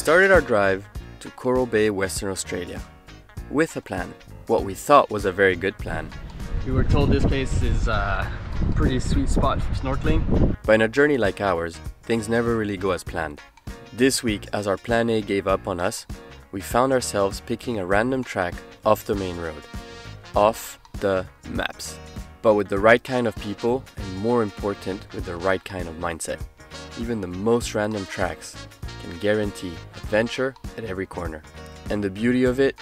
started our drive to Coral Bay, Western Australia, with a plan. What we thought was a very good plan. We were told this place is a pretty sweet spot for snorkeling. But in a journey like ours, things never really go as planned. This week, as our plan A gave up on us, we found ourselves picking a random track off the main road, off the maps, but with the right kind of people and, more important, with the right kind of mindset. Even the most random tracks can guarantee adventure at every corner. And the beauty of it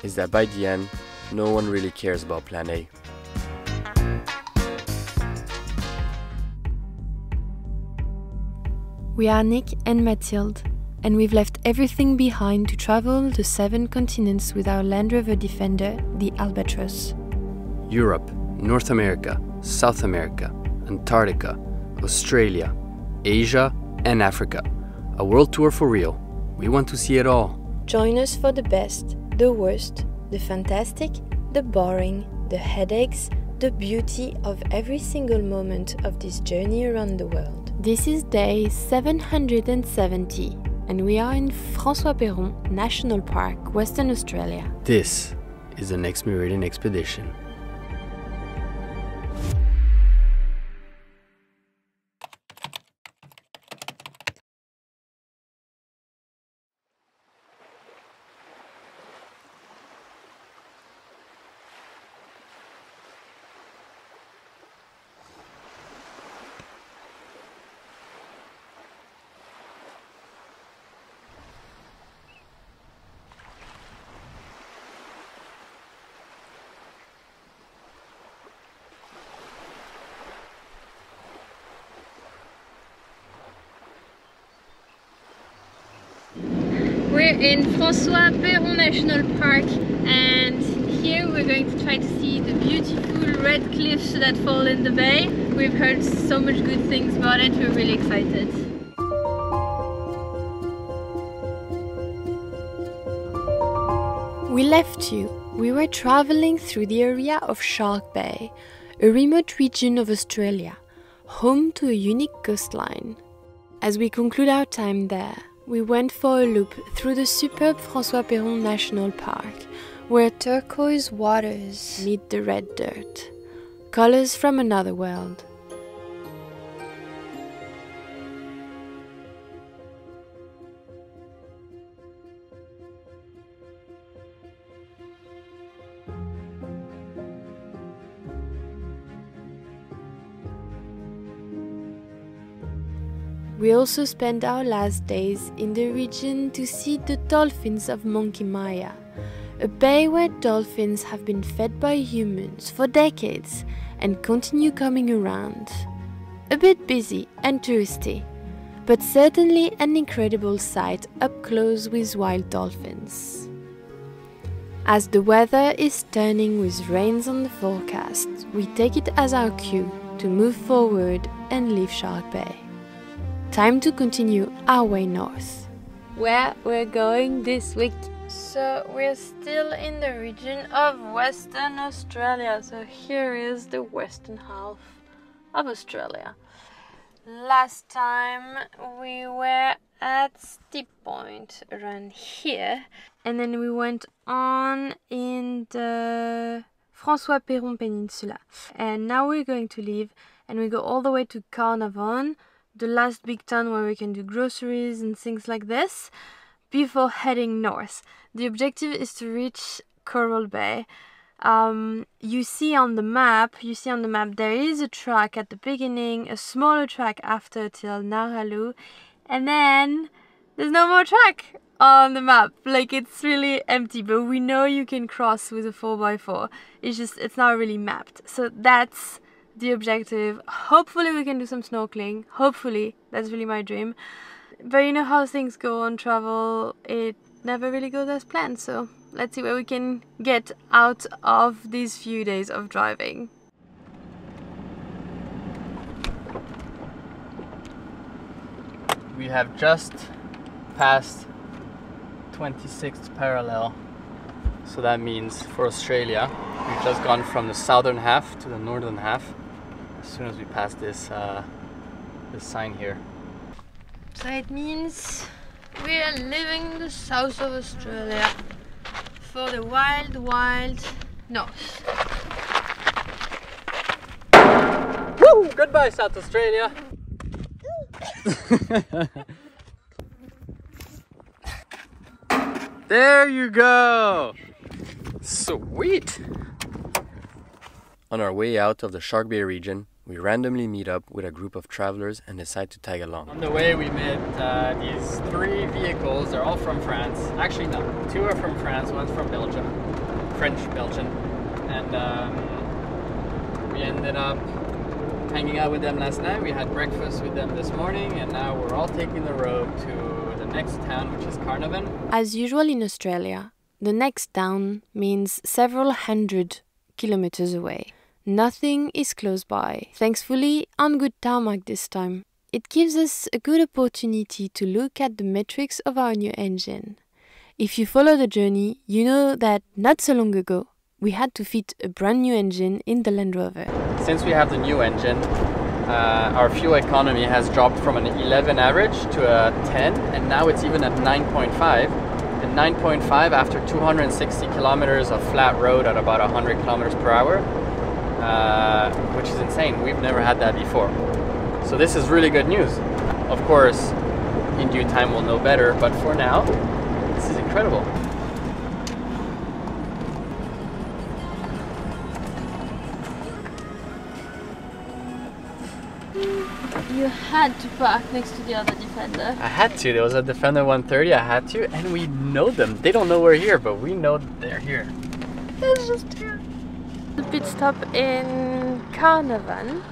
is that by the end, no one really cares about plan A. We are Nick and Mathilde, and we've left everything behind to travel the 7 continents with our Land Rover Defender, the Albatross. Europe, North America, South America, Antarctica, Australia, Asia and Africa. A world tour for real. We want to see it all. Join us for the best, the worst, the fantastic, the boring, the headaches, the beauty of every single moment of this journey around the world. This is day 770 and we are in Francois Perron National Park, Western Australia. This is the next Meridian expedition. We're in Francois Perron National Park, and here we're going to try to see the beautiful red cliffs that fall in the bay. We've heard so much good things about it, we're really excited. We left you. We were traveling through the area of Shark Bay, a remote region of Australia, home to a unique coastline. As we conclude our time there, we went for a loop through the superb Francois Perron National Park, where turquoise waters meet the red dirt, colors from another world. We also spent our last days in the region to see the dolphins of Monkey Maya, a bay where dolphins have been fed by humans for decades and continue coming around. A bit busy and touristy, but certainly an incredible sight up close with wild dolphins. As the weather is turning with rains on the forecast, we take it as our cue to move forward and leave Shark Bay. Time to continue our way north. Where we're going this week? So we're still in the region of Western Australia. So here is the western half of Australia. Last time we were at Steep Point around here, and then we went on in the Francois Perron Peninsula. And now we're going to leave and we go all the way to Carnavon, the last big town where we can do groceries and things like this, before heading north. The objective is to reach Coral Bay. You see on the map there is a track at the beginning, a smaller track after till Ningaloo, and then there's no more track on the map. Like, it's really empty, but we know you can cross with a 4x4. It's not really mapped. So that's the objective. Hopefully we can do some snorkeling. Hopefully, that's really my dream. But you know how things go on travel, it never really goes as planned, so let's see where we can get out of these few days of driving. We have just passed 26th parallel, so that means for Australia we've just gone from the southern half to the northern half as soon as we pass this sign here. So it means We are living in the south of Australia for the wild, wild north. Woo! Goodbye, South Australia! There you go! Sweet! On our way out of the Shark Bay region, we randomly meet up with a group of travelers and decide to tag along. On the way we met these 3 vehicles. They're all from France. Actually no, 2 are from France, one's from Belgium. French-Belgian. And we ended up hanging out with them last night. We had breakfast with them this morning, and now we're all taking the road to the next town, which is Carnavon. As usual in Australia, the next town means several hundred kilometers away. Nothing is close by, thankfully on good tarmac this time. It gives us a good opportunity to look at the metrics of our new engine. If you follow the journey, you know that not so long ago, we had to fit a brand new engine in the Land Rover. Since we have the new engine, our fuel economy has dropped from an 11 average to a 10, and now it's even at 9.5. And 9.5 after 260 kilometers of flat road at about 100 kilometers per hour, which is insane. We've never had that before. So this is really good news. Of course, in due time we'll know better, but for now, this is incredible. You had to park next to the other Defender. I had to. There was a Defender 130. I had to, and we know them. They don't know we're here, but we know they're here. It's just here. The pit stop in Carnavon.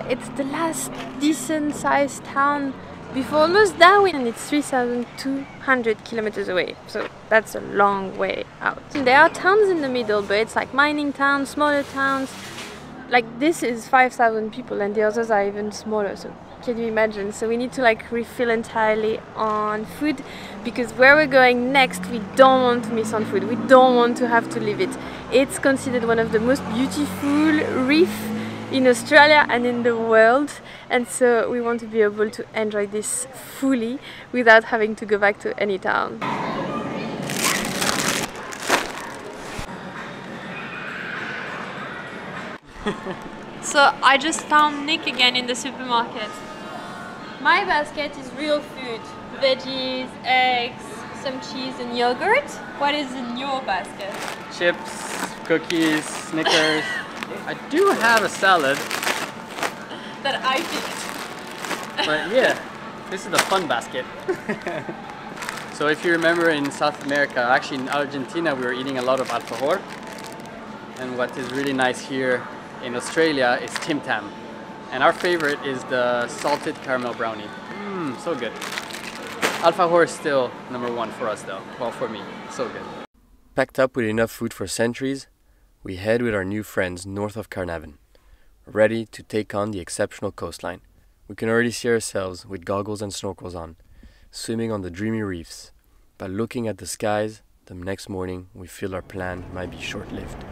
It's the last decent sized town before almost Darwin, and it's 3,200 kilometers away. So that's a long way out. And there are towns in the middle, but it's like mining towns, smaller towns. Like this is 5,000 people and the others are even smaller, so can you imagine? So we need to like refill entirely on food, because where we're going next we don't want to miss on food. We don't want to have to leave it. It's considered one of the most beautiful reefs in Australia and in the world, and so we want to be able to enjoy this fully without having to go back to any town. So I just found Nick again in the supermarket. My basket is real food, veggies, eggs, some cheese and yogurt. What is in your basket? Chips, cookies, Snickers. I do have a salad. That I picked. But yeah, this is the fun basket. So if you remember in South America, actually in Argentina, we were eating a lot of alfajor. And what is really nice here in Australia is Tim Tam, and our favorite is the salted caramel brownie. So good. Alfajor is still #1 for us though. Well, for me, so good. Packed up with enough food for centuries, we head with our new friends north of Carnavon, ready to take on the exceptional coastline. We can already see ourselves with goggles and snorkels on, swimming on the dreamy reefs. But looking at the skies, the next morning we feel our plan might be short-lived.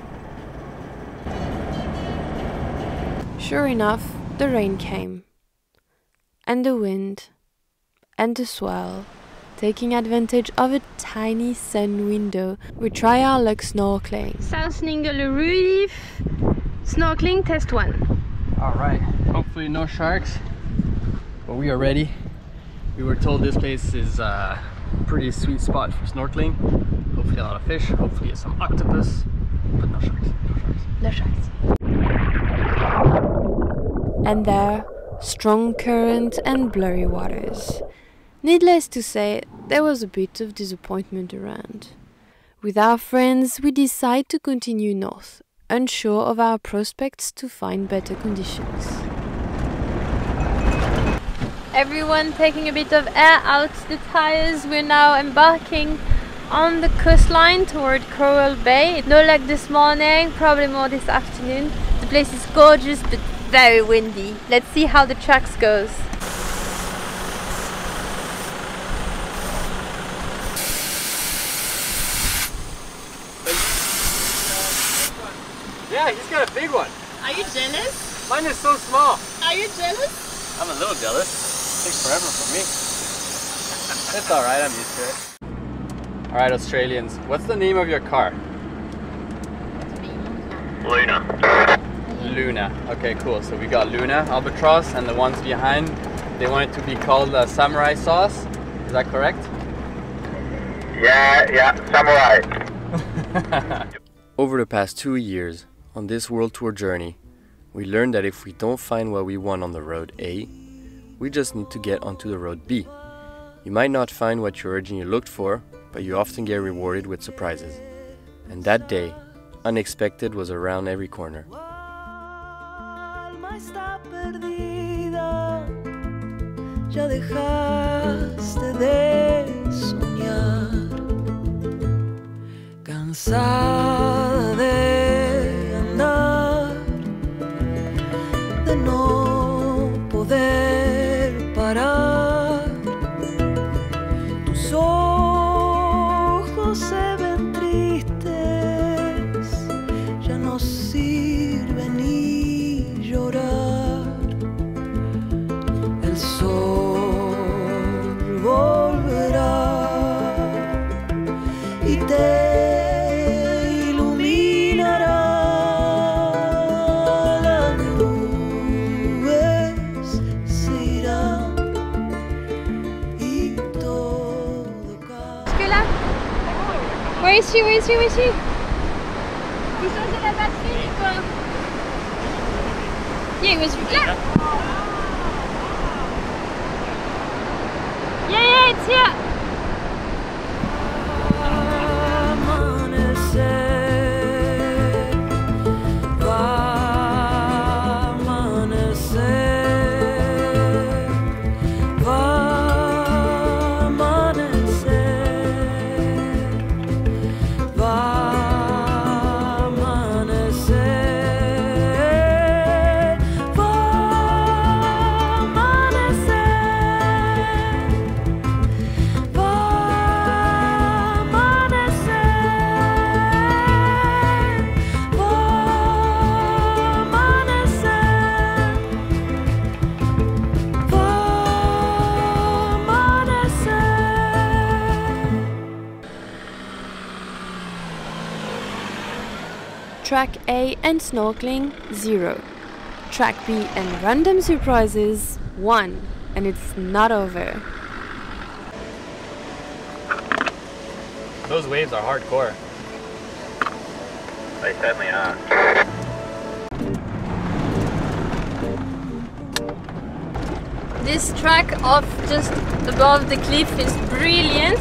Sure enough, the rain came, and the wind, and the swell. Taking advantage of a tiny sun window, we try our luck snorkeling. South Ningaloo Reef, snorkeling test 1. Alright, hopefully no sharks, but we are ready. We were told this place is a pretty sweet spot for snorkeling. Hopefully a lot of fish, hopefully some octopus, but no sharks, no sharks. No sharks. And there, strong current and blurry waters. Needless to say, there was a bit of disappointment around. With our friends, we decide to continue north, unsure of our prospects to find better conditions. Everyone taking a bit of air out the tires. We're now embarking on the coastline toward Coral Bay. No luck this morning, probably more this afternoon. The place is gorgeous but very windy. Let's see how the tracks goes. Yeah, he's got a big one. Are you jealous? Mine is so small. Are you jealous? I'm a little jealous. It takes forever for me. It's alright, I'm used to it. Alright, Australians, what's the name of your car? Luna. Luna. Okay, cool. So we got Luna, Albatross, and the ones behind, they want it to be called Samurai Sauce. Is that correct? Yeah, Samurai. Over the past 2 years, on this world tour journey, we learned that if we don't find what we want on the road A, we just need to get onto the road B. You might not find what you originally looked for, but you often get rewarded with surprises. And that day, unexpected was around every corner. Ya dejaste de soñar, cansada de andar, de no poder parar. Tus ojos se ven tristes, ya no sirve ni llorar. El sol volverá y te iluminará. Las nubes se irán y todo Là? Where is she? Where is she? Where is she? Tu changes la batterie ou quoi? Yeah, it was là. Yeah, it's here. Track A and snorkeling, 0. Track B and random surprises, 1. And it's not over. Those waves are hardcore. They certainly are. This track off just above the cliff is brilliant.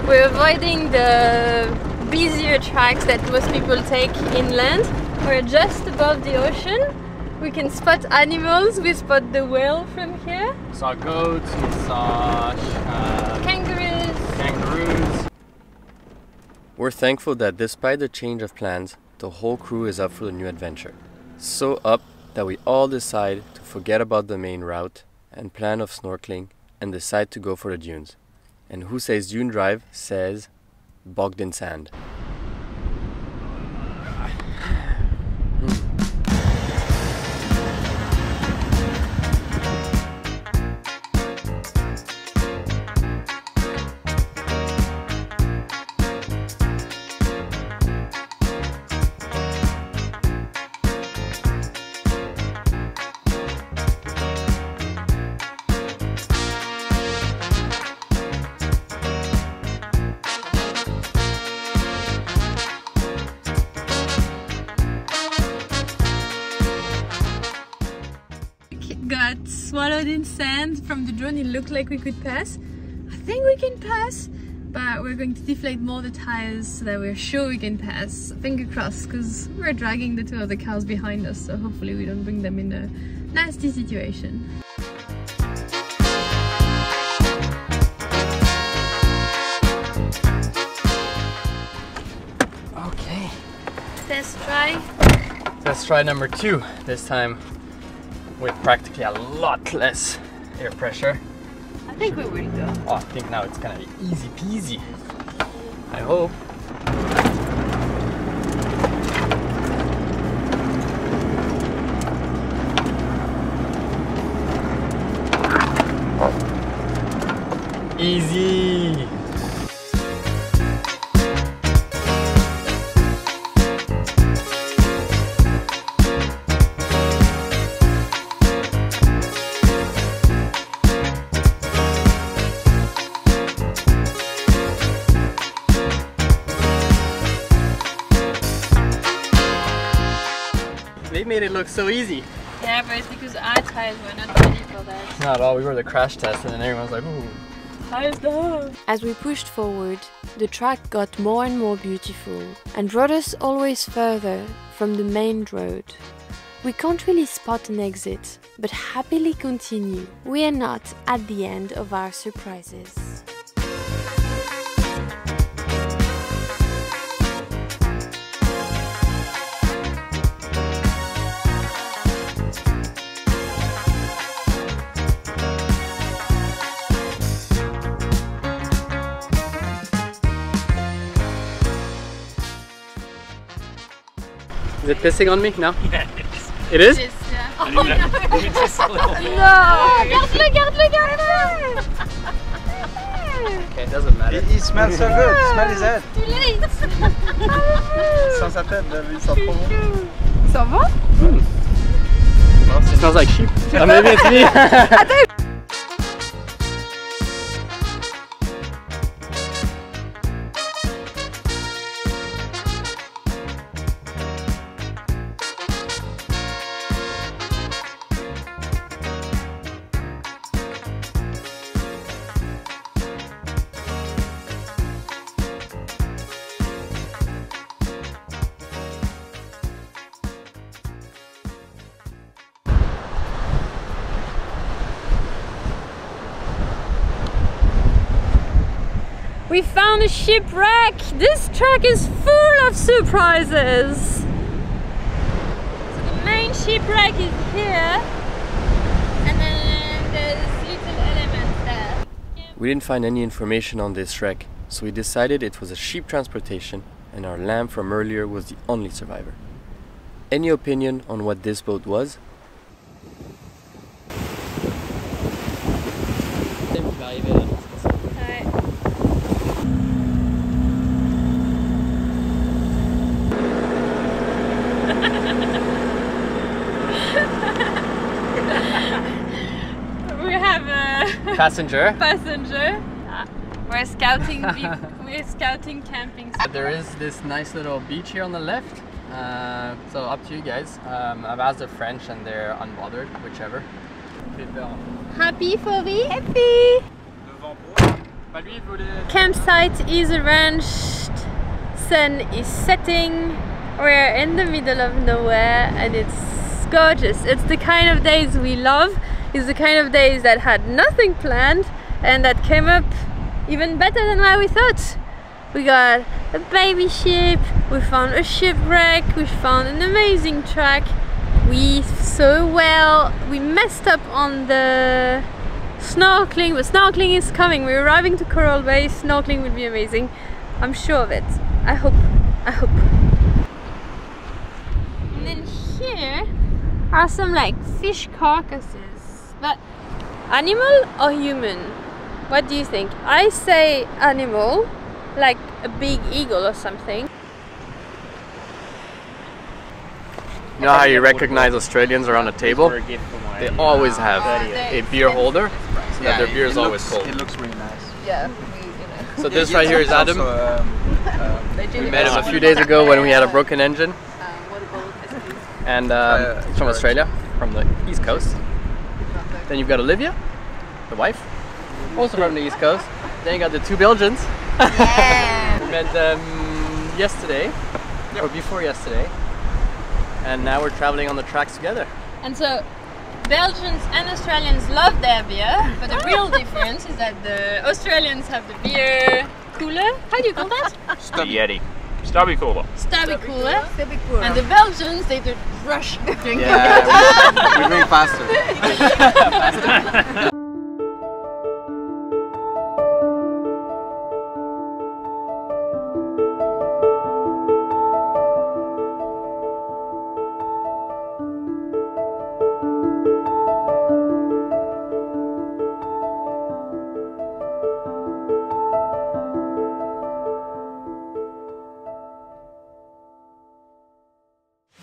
We're avoiding the busier tracks that most people take inland. We're just above the ocean. We can spot animals. We spot the whale from here. We saw goats, we saw kangaroos. We're thankful that despite the change of plans, the whole crew is up for the new adventure. So up that we all decide to forget about the main route and plan of snorkeling and decide to go for the dunes. And who says dune drive says bogged in sand. Got swallowed in sand. From the drone it looked like we could pass. I think we can pass, but we're going to deflate more the tires so that we're sure we can pass. Finger crossed, because we're dragging the 2 other cars behind us, so hopefully we don't bring them in a nasty situation. Okay. Test try. Let's try number 2 this time with practically a lot less air pressure. I think we will go. Oh, I think now it's gonna be easy peasy. I hope. Easy Easy. They made it look so easy. Yeah, but it's because our tires were not ready for that. Not at all. We were the crash test, and then everyone's like, "Ooh, tires down." As we pushed forward, the track got more and more beautiful and brought us always further from the main road. We can't really spot an exit, but happily continue. We are not at the end of our surprises. Is it pissing on me? No? It is? Yes, yeah. Oh, no. Garde-le, garde-le! Okay, it doesn't matter. He smells so good. Smell his head. Too late! Sans sa tête, là, il sent trop bon. Ça va? It smells like sheep. Oh, maybe it's me. We found a shipwreck! This track is full of surprises! So the main shipwreck is here, and then there's little elements there. We didn't find any information on this wreck, so we decided it was a sheep transportation and our lamb from earlier was the only survivor. Any opinion on what this boat was? We have a Passenger. passenger. We're scouting. We're scouting camping. There is this nice little beach here on the left. So up to you guys. I've asked the French and they're unbothered, whichever. Happy for me? Happy! Campsite is arranged. Sun is setting. We're in the middle of nowhere and it's gorgeous. It's the kind of days we love. It's the kind of days that had nothing planned and that came up even better than what we thought. We got a baby ship, we found a shipwreck, we found an amazing track. We messed up on the snorkeling, but snorkeling is coming. We're arriving to Coral Bay, snorkeling will be amazing. I'm sure of it. I hope. And then here are some like fish carcasses. But animal or human? What do you think? I say animal, like a big eagle or something. You know how you recognize Australians around a table? They always have a beer holder, so that their beer is always cold. It looks really nice. Yeah, So this right here is Adam. Also, We met him a few days ago when we had a broken engine. And he's from Australia, from the East Coast. Then you've got Olivia, the wife, also from the East Coast. Then you got the two Belgians. Yeah. We met them yesterday, or before yesterday. And now we're traveling on the tracks together. And so Belgians and Australians love their beer, but the real difference is that the Australians have the beer cooler. How do you call that? Yeti. Stubby cooler. Stubby cooler. And the Belgians, they just rush drinking. yeah, we drink faster.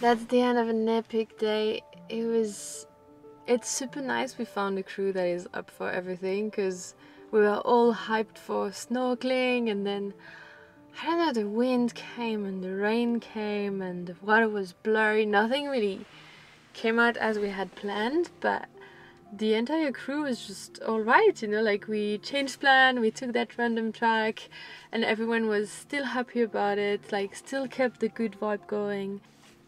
That's the end of an epic day. It's super nice we found a crew that is up for everything, because we were all hyped for snorkeling, and then I don't know, the wind came and the rain came and the water was blurry. Nothing really came out as we had planned, but the entire crew was just alright, you know, like we changed plan, we took that random track and everyone was still happy about it, like still kept the good vibe going.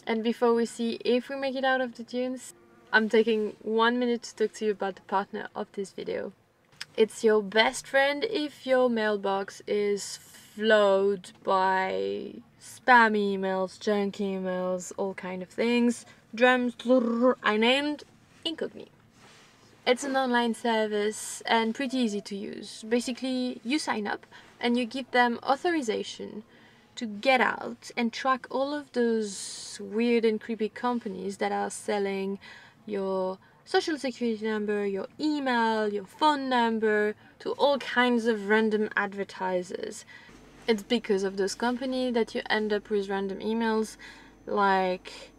And before we see if we make it out of the dunes, I'm taking 1 minute to talk to you about the partner of this video. It's your best friend if your mailbox is flooded by spam emails, junk emails, all kind of things. Dreamt, I named Incogni. It's an online service and pretty easy to use. Basically, you sign up and you give them authorization to get out and track all of those weird and creepy companies that are selling your social security number, your email, your phone number to all kinds of random advertisers. It's because of those companies that you end up with random emails like,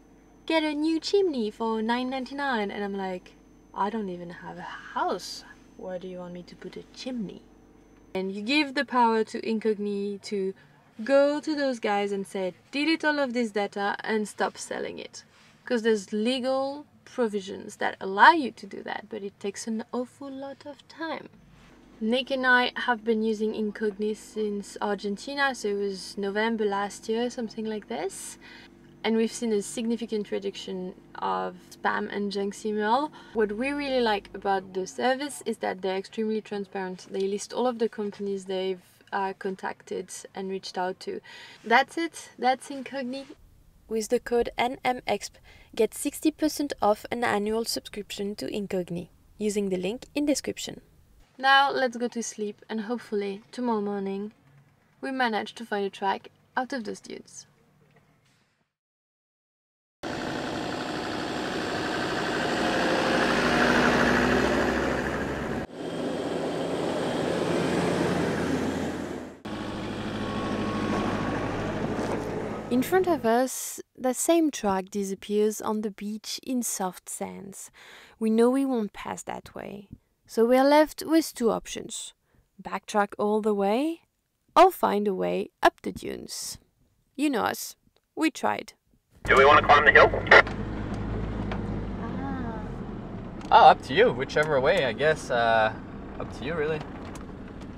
get a new chimney for $9.99, and I'm like, I don't even have a house. Where do you want me to put a chimney? And you give the power to Incogni to go to those guys and say, delete all of this data and stop selling it. Because there's legal provisions that allow you to do that, but it takes an awful lot of time. Nick and I have been using Incogni since Argentina, so it was November last year, something like this. And we've seen a significant reduction of spam and junk email. What we really like about the service is that they're extremely transparent. They list all of the companies they've contacted and reached out to. That's it. That's Incogni. With the code NMEXP, get 60% off an annual subscription to Incogni using the link in description. Now let's go to sleep and hopefully tomorrow morning we manage to find a track out of those dunes. In front of us, the same track disappears on the beach in soft sands. We know we won't pass that way, so we're left with two options: backtrack all the way, or find a way up the dunes. You know us, we tried. Do we want to climb the hill? Oh, up to you, whichever way, I guess. Up to you, really.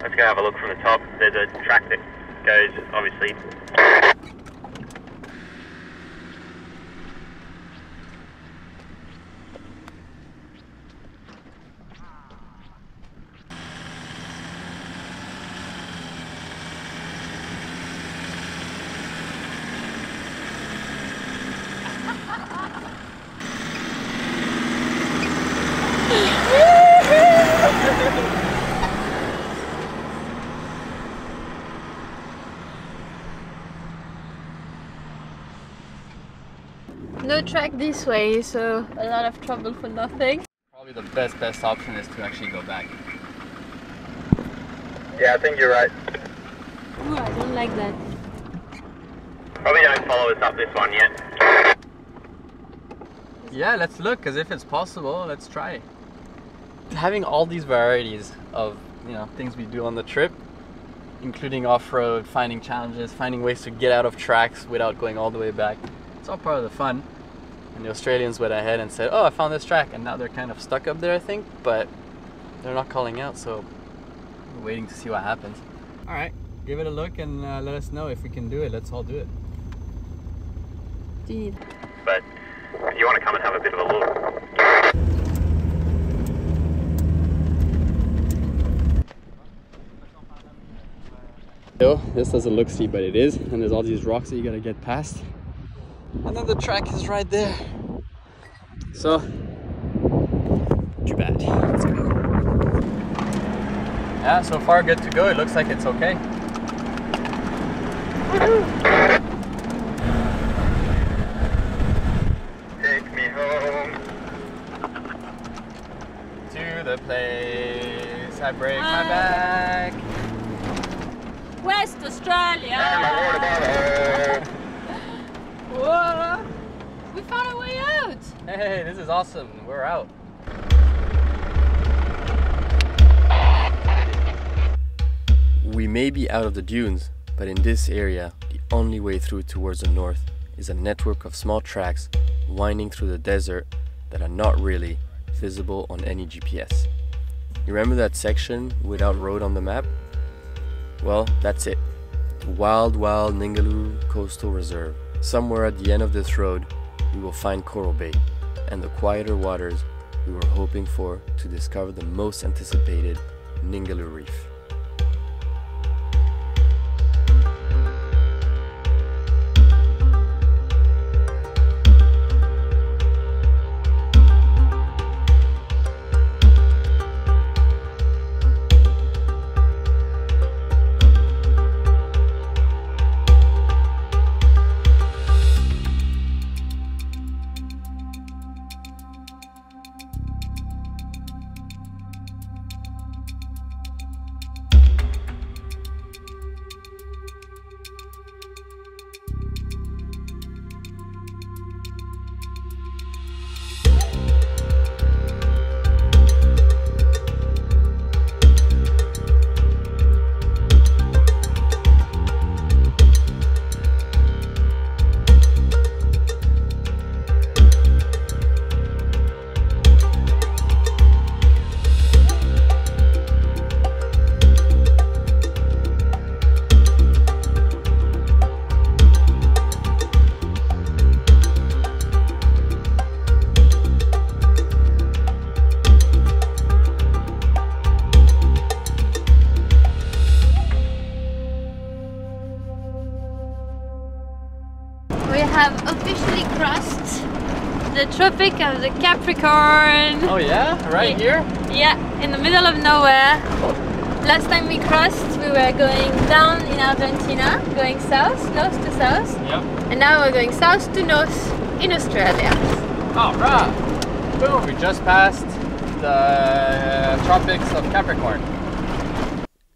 Let's go have a look from the top. There's a track that goes, obviously. No track this way, so a lot of trouble for nothing. Probably the best option is to actually go back. Yeah, I think you're right. Ooh, I don't like that. Probably don't follow us up this one yet. Yeah, let's look, because if it's possible, let's try. Having all these varieties of, you know, things we do on the trip, including off-road, finding challenges, finding ways to get out of tracks without going all the way back, it's all part of the fun. And the Australians went ahead and said, oh, I found this track, and now they're kind of stuck up there, I think, but they're not calling out, so we're waiting to see what happens. All right, give it a look and let us know if we can do it. Let's all do it. Do you need? But if you want to come and have a bit of a look. This doesn't look steep, but it is, and there's all these rocks that you gotta get past. And then the track is right there. So, too bad. Let's go. Yeah, so far good to go. It looks like it's okay. Take me home To the place I break my back. West Australia! and my water bottle. Whoa. found a way out! Hey, this is awesome. We're out. We may be out of the dunes, but in this area, the only way through towards the north is a network of small tracks winding through the desert that are not really visible on any GPS. You remember that section without road on the map? Well, that's it. The wild Ningaloo Coastal Reserve. Somewhere at the end of this road, we will find Coral Bay and the quieter waters we were hoping for to discover the most anticipated Ningaloo Reef. Have officially crossed the Tropic of the Capricorn. Oh yeah? Right here? Yeah, in the middle of nowhere. Last time we crossed, we were going down in Argentina, going south, north to south. Yep. And now we're going south to north in Australia. Alright. Boom, we just passed the Tropics of Capricorn.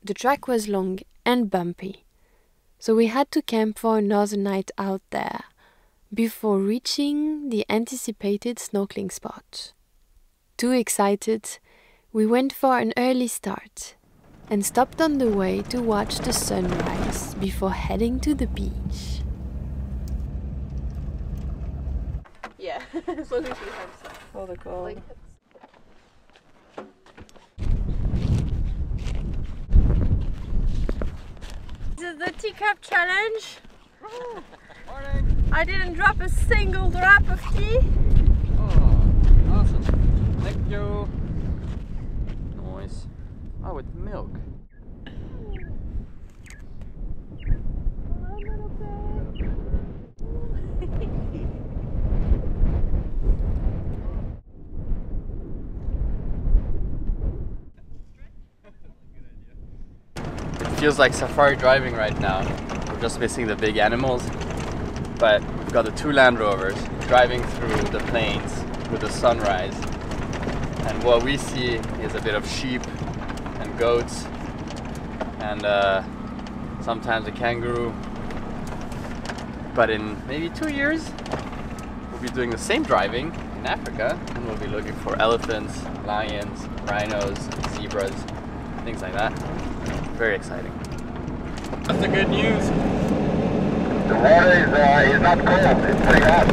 The track was long and bumpy, so we had to camp for another night out there before reaching the anticipated snorkeling spot. Too excited, we went for an early start and stopped on the way to watch the sunrise before heading to the beach. Yeah, as long as you have some. Oh, the cold. Like, this is the teacup challenge. Morning. I didn't drop a single drop of tea. Oh, awesome. Thank you. Nice. Oh, with milk. It feels like safari driving right now. We're just missing the big animals. But we've got the two Land Rovers driving through the plains with the sunrise, and what we see is a bit of sheep and goats and sometimes a kangaroo. But in maybe 2 years we'll be doing the same driving in Africa, and we'll be looking for elephants, lions, rhinos, zebras, things like that. Very exciting. That's the good news. The water is not cold, it's pretty hot.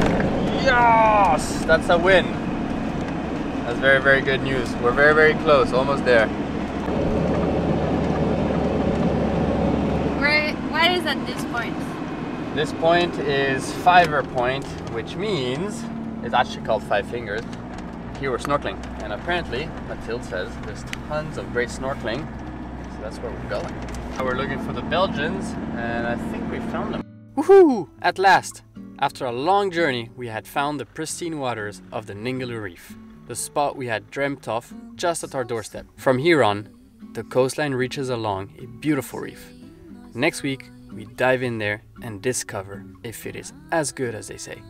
Yes! That's a win. That's very, very good news. We're very, very close, almost there. What is at this point? This point is Fiver Point, which means it's actually called Five Fingers. Here we're snorkeling, and apparently Mathilde says there's tons of great snorkeling, so that's where we're going. Now we're looking for the Belgians, and I think we found them. Woohoo! At last! After a long journey, we had found the pristine waters of the Ningaloo Reef, the spot we had dreamt of just at our doorstep. From here on, the coastline reaches along a beautiful reef. Next week, we dive in there and discover if it is as good as they say.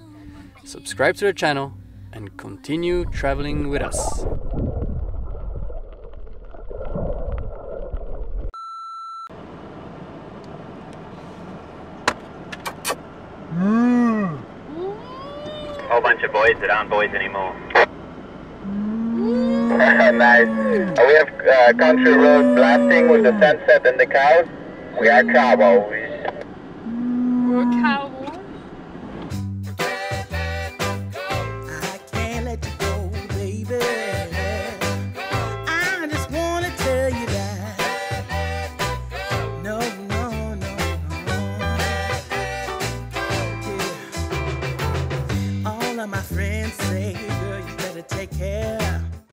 Subscribe to the channel and continue traveling with us. whole bunch of boys that aren't boys anymore. Nice. We have country road blasting with the sunset and the cows. We are cowboys. We're cow